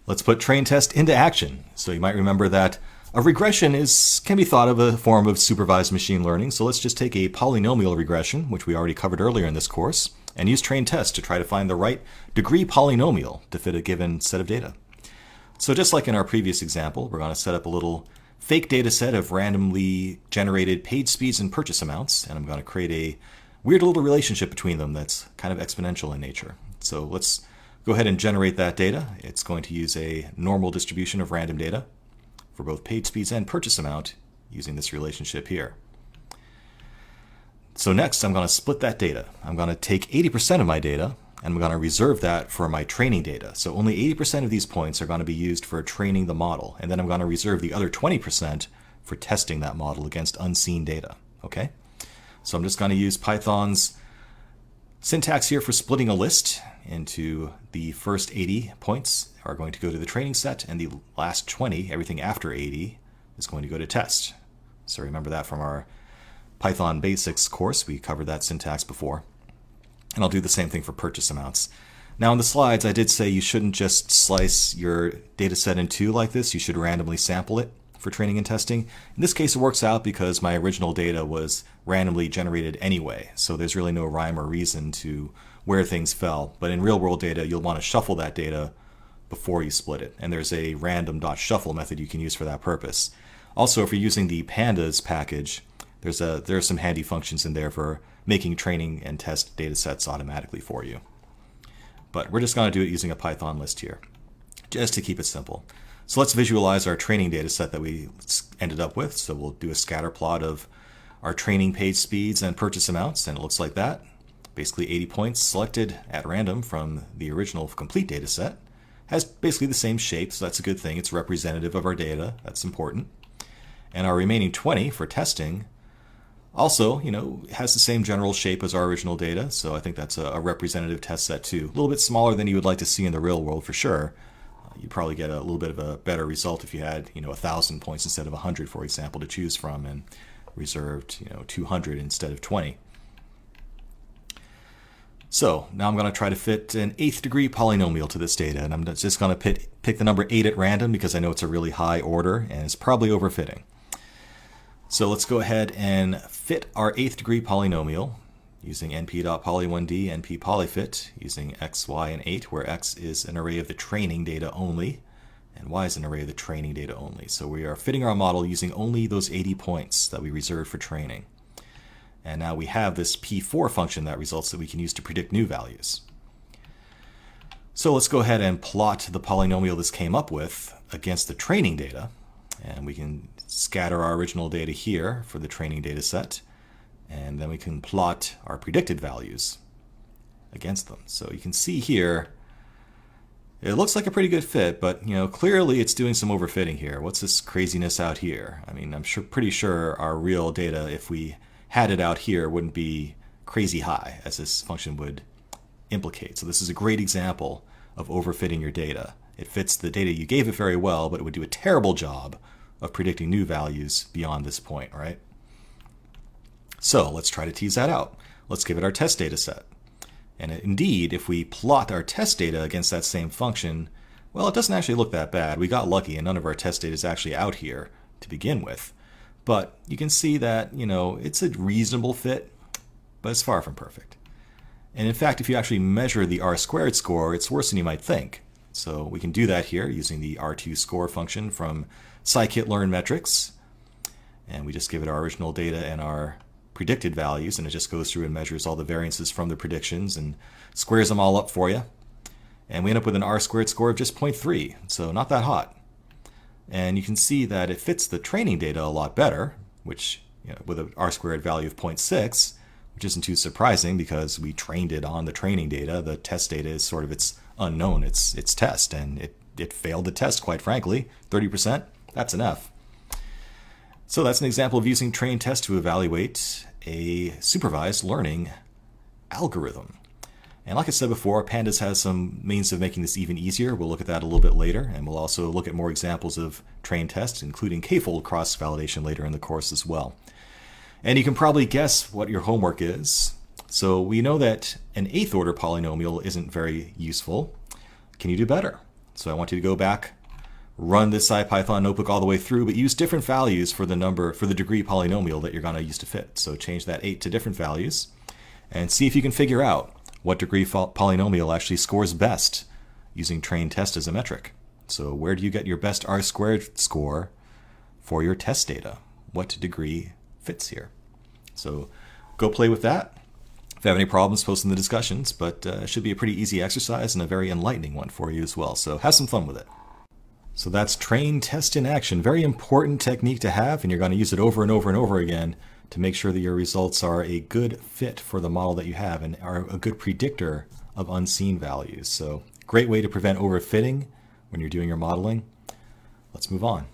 Let's put TrainTest into action. So you might remember that a regression can be thought of a form of supervised machine learning. So let's just take a polynomial regression, which we already covered earlier in this course, and use TrainTest to try to find the right degree polynomial to fit a given set of data. So just like in our previous example, we're going to set up a little fake data set of randomly generated page speeds and purchase amounts, and I'm going to create a weird little relationship between them that's kind of exponential in nature. So let's go ahead and generate that data. It's going to use a normal distribution of random data for both page speeds and purchase amount using this relationship here. So next, I'm going to split that data. I'm going to take 80% of my data, and I'm going to reserve that for my training data. So only 80% of these points are going to be used for training the model, and then I'm going to reserve the other 20% for testing that model against unseen data. Okay? So I'm just going to use Python's syntax here for splitting a list into the first 80 points are going to go to the training set, and the last 20, everything after 80, is going to go to test. So remember that from our Python Basics course. We covered that syntax before. And I'll do the same thing for purchase amounts. Now in the slides, I did say you shouldn't just slice your data set in two like this. You should randomly sample it for training and testing. In this case, it works out because my original data was randomly generated anyway. So there's really no rhyme or reason to where things fell. But in real world data, you'll want to shuffle that data before you split it. And there's a random.shuffle method you can use for that purpose. Also, if you're using the pandas package, there are some handy functions in there for making training and test data sets automatically for you. But we're just going to do it using a Python list here, just to keep it simple. So let's visualize our training data set that we ended up with. So we'll do a scatter plot of our training page speeds and purchase amounts, and it looks like that. Basically 80 points selected at random from the original complete data set. Has basically the same shape, so that's a good thing. It's representative of our data. That's important. And our remaining 20 for testing also, has the same general shape as our original data, so I think that's a representative test set too. A little bit smaller than you would like to see in the real world for sure. You'd probably get a little bit of a better result if you had, 1,000 points instead of 100, for example, to choose from, and reserved, 200 instead of 20. So now I'm going to try to fit an 8th degree polynomial to this data, and I'm just going to pick the number 8 at random because I know it's a really high order and it's probably overfitting. So let's go ahead and fit our 8th degree polynomial using np.poly1d, np-polyfit, using x, y, and 8, where x is an array of the training data only, and y is an array of the training data only. So we are fitting our model using only those 80 points that we reserved for training. And now we have this p4 function that results that we can use to predict new values. So let's go ahead and plot the polynomial this came up with against the training data. And we can scatter our original data here for the training data set. And then we can plot our predicted values against them. So you can see here, it looks like a pretty good fit, but clearly it's doing some overfitting here. What's this craziness out here? I mean, I'm pretty sure our real data, if we had it out here, wouldn't be crazy high, as this function would implicate. So this is a great example of overfitting your data. It fits the data you gave it very well, but it would do a terrible job of predicting new values beyond this point, right? So let's try to tease that out. Let's give it our test data set. And indeed, if we plot our test data against that same function, well, it doesn't actually look that bad. We got lucky and none of our test data is actually out here to begin with. But you can see that, it's a reasonable fit, but it's far from perfect. And in fact, if you actually measure the R² score, it's worse than you might think. So we can do that here using the R2 score function from scikit-learn metrics. And we just give it our original data and our predicted values, and it just goes through and measures all the variances from the predictions and squares them all up for you. And we end up with an R² score of just 0.3, so not that hot. And you can see that it fits the training data a lot better, which with an R² value of 0.6, which isn't too surprising because we trained it on the training data. The test data is sort of its unknown, its test, and it failed the test, quite frankly. 30%, that's an F. So that's an example of using TrainTest to evaluate a supervised learning algorithm. And like I said before, Pandas has some means of making this even easier. We'll look at that a little bit later, and we'll also look at more examples of TrainTest, including k-fold cross-validation later in the course as well. And you can probably guess what your homework is. So we know that an 8th order polynomial isn't very useful. Can you do better? So I want you to go back, run this IPython notebook all the way through, but use different values for the degree polynomial that you're going to use to fit. So change that 8 to different values and see if you can figure out what degree polynomial actually scores best using TrainTest as a metric. So where do you get your best R-squared score for your test data? What degree fits here? So go play with that. If you have any problems, post in the discussions, but it should be a pretty easy exercise and a very enlightening one for you as well. So have some fun with it. So that's TrainTest in action. Very important technique to have, and you're going to use it over and over and over again to make sure that your results are a good fit for the model that you have and are a good predictor of unseen values. So great way to prevent overfitting when you're doing your modeling. Let's move on.